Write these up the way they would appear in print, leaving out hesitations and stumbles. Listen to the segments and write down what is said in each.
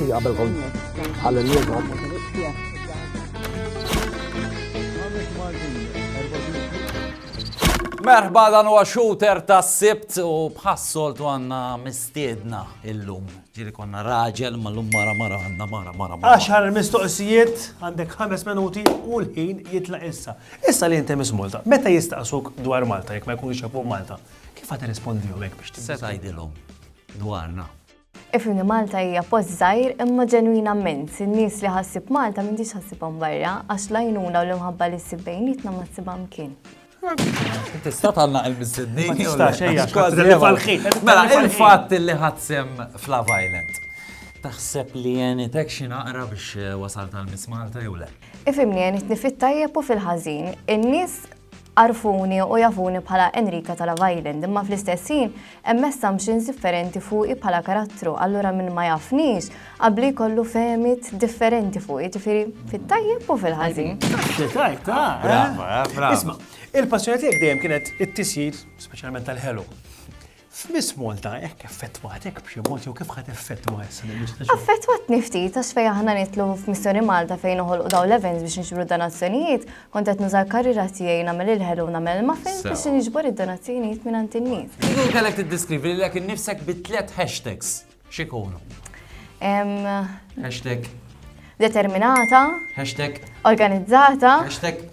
Malti qabel kont ħallinniet. Merħba dan huwa shooter tas-Sibt u bħassoltu għandna mistiedna illum. Ġieli konna raġel ma llum mara għandna mara. 10 mistoqsijiet għandek 5 minuti u l-ħin jitlaq issa. Issa li inti Miss Malta, meta jistaqsuk dwar Malta jekk ma jkunx jafu Malta, kif ħad tirrispondihom hekk biex Se tgħidilhom dwarna. Ifni Malta hija post żgħir imma ġenwinament. In-nies li ħassib Malta m'intix ħassibhom barra għax lajnuna u l-imħabba li ssib bejnietna ma ssibhom kien. Tista' tagħlaq il-mistiednin. Ma tistax ejja, Mela il-fatt li ħadsem f'Love Island. Taħseb li jenitek xi naqra biex wasalt għal-Miss Malta jew le? Ifimni jenitni fit-tajjeb u fil-ħażin. In-nies arfuni u jafuni bħala Enrika ta' Love Island, imma fl-istessin hemm assumptions differenti fuqi bħala karattru, allura minn ma jafnix qabli kollu fehmiet differenti fuqi, ġifieri fit-tajjeb u fil-ħażin. Brava. Isma', il-passjoni tiegħek dejjem kienet it-tisjir, speċjalment tal-ħelu. F'Miss Malta hekk effettwatek b'xi mod jew kif ħadd effettwa issa li Affettwatni ftit għax fejn aħna nitlu f'Missjoni Malta fejn noħolqu dawn l-events biex niġbru donazzjonijiet, kont qed nuża l-karriera tiegħi nagħmel il-ħelu nagħmel muffins biex niġbor id-donazzjonijiet mingħand in-nies. Kieku kellek tiddeskrivi lilek innifsek bi-tliet hashtags. X'ikunu? Hashtag. Determinata, Hashtag. organizzata, Hashtag.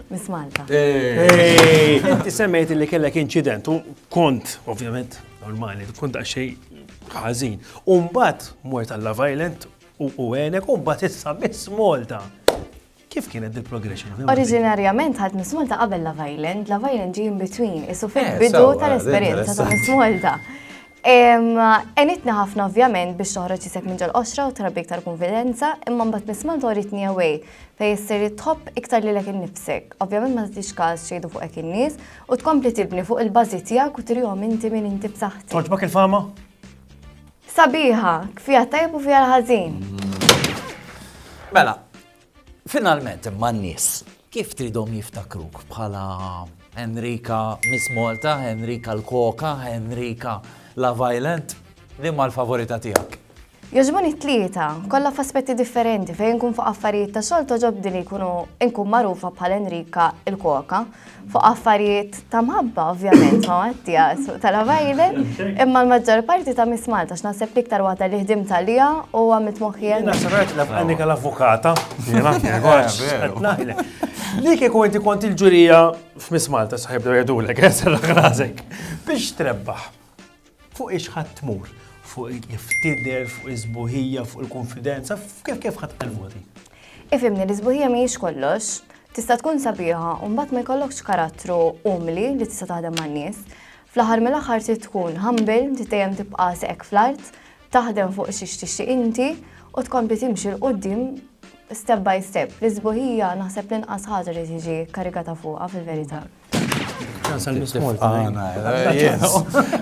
Miss Malta. Inti semmejt li kellek inċident u kont, ovvjament, normali, kont xejn ħażin. U mbagħad mort għal-Love Island u għenek u mbagħad issa Miss Malta. Kif kienet il-progression? Oriġinarjament ħadd Miss Malta qabel Love Island, Love Island ġie in between, isu fil-bidu tal-esperjenza ta' Miss Malta. Enitni ħafna ovvjament biex toħroġ isek minn ġol qoxra u trabbi iktar konfidenza, imma mbagħad Miss Malta oritni away fej issir tħobb iktar lilek innifsek. Ovvjament ma tagħtix każ xejdu fuq hekk in-nies u tkompli tibni fuq il-bażi tiegħek u trihom inti minn inti b'saħħtik. Toġbok il-fama? Sabiħa, fiha tajb u fiha l-ħażin. Mela, finalment imma n-nies kif tridhom jiftakruk bħala Enrika Miss Malta, Enrika l-Koka, Enrika Love Island, li ma l-favorita tiegħek? Jogħġbuni t-tlieta, kollha f'aspetti differenti fejn nkun fuq affarijiet ta' xogħol toġobdi li jkunu nkun magħrufa bħal Enrika l-Koka, fuq affarijiet ta' mħabba ovvjament ma' Mattija suq ta' Love Island, imma l-maġġor parti ta' Miss Malta x'naħseb l-iktar waħda li ħdimt għalija u għamilt moħħi Naħseb Enrika l-avukata. Li kieku inti kont il-ġurija f'Miss Malta saħib jgħidulek, serraħ rasek, biex trebbaħ. Fuq ix ħadd tmur, fuq il-ftidder, fuq il-żbuħija, fuq il-konfidenza, kif ħadd il-voti? Ifimni l-iżbuħija mhijiex kollox, tista' tkun sabiħa u mbagħad ma jkollokx karattru umli li tista' taħdem man-nies. Fl-aħħar mill-aħħar trid tkun humble, titejjem tibqa' seqek fl-art, taħdem fuq xi tixtieq inti u tkompli timxi l qudiem step by step. L-iżbuħija naħseb l-inqas ħaġa li tiġi karikata fuqha fil-verità.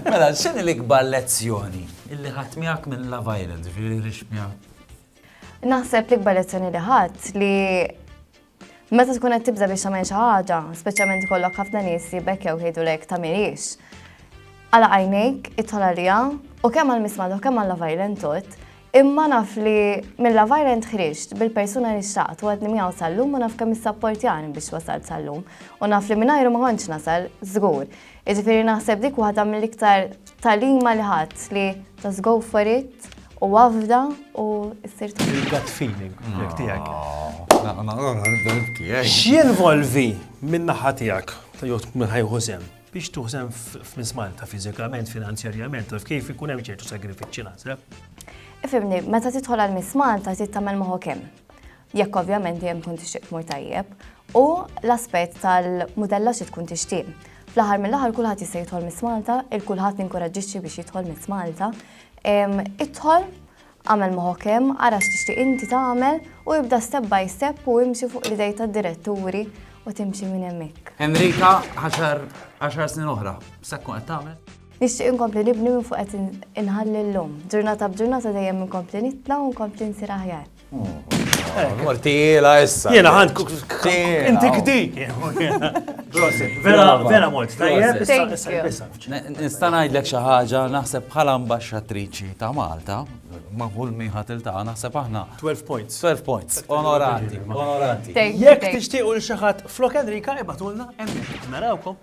Mela, x'inhi l-ikbar lezzjoni illi ħadd miegħek minn Love Island, ġifieri rix miegħek? Naħseb l-ikbar lezzjoni li ħadd li meta tkun qed tibża biex tagħmel xi ħaġa, speċjalment ikollok ħafna nies jibbekkjew jgħidulek tagħmilix. Ala għajnejk idħol għaliha u kemm għall-Miss Malta u kemm għall-Love Island tot, imma naf li minn Love Island ħriġt bil-persuna li xtaqt u għadni miegħu sal-lum u naf kemm issapportjani biex wasalt sal-lum u naf li mingħajru ma kontx nasal żgur. Jiġifieri naħseb dik waħda mill-iktar talima li ħadd li just go for it u wafda u ssir Il-gut feeling tiegħek. Nibda X'jinvolvi min-naħa tiegħek ta' jew minn ħajħusem biex tuħsem f'Miss Malta fiżikament, finanzjarjament, kif ikun hemm ċertu sagrifiċċji naħseb? Ifimni, meta tidħol għal Miss Malta trid tagħmel magħha kemm. Jekk ovvjament hemm tkun tixtieq tmur tajjeb u l-aspett tal-mudella xi tkun tixtieq. Fl-aħħar mill-aħħar kulħadd jista' jidħol Miss Malta, il-kulħadd ninkoraġġixxi biex jidħol Miss Malta. Idħol għamel magħha kemm, ara x'tixtieq inti tagħmel u jibda step by step u imxi fuq l-idej tad-diretturi u timxi minn hemmhekk. Enrika, 10 snin oħra, s'akkun qed tagħmel? Nixtieq inkompli nibni minn fuq qed inħalli llum. Ġurnata b'ġurnata dejjem inkompli nitla' u nkompli nsir aħjar. Mortila issa. Jena ħand inti kdik. Vera mort. Nista' ngħidlek xi ħaġa naħseb bħala ambaxxatriċi ta' Malta, ma' kull miħat il-taqa naħseb aħna 12 points. 12 points. Onoranti, onoranti. Jekk tixtiequ l xi ħadd flok Enrika ibatulna hemmhekk. Narawkom.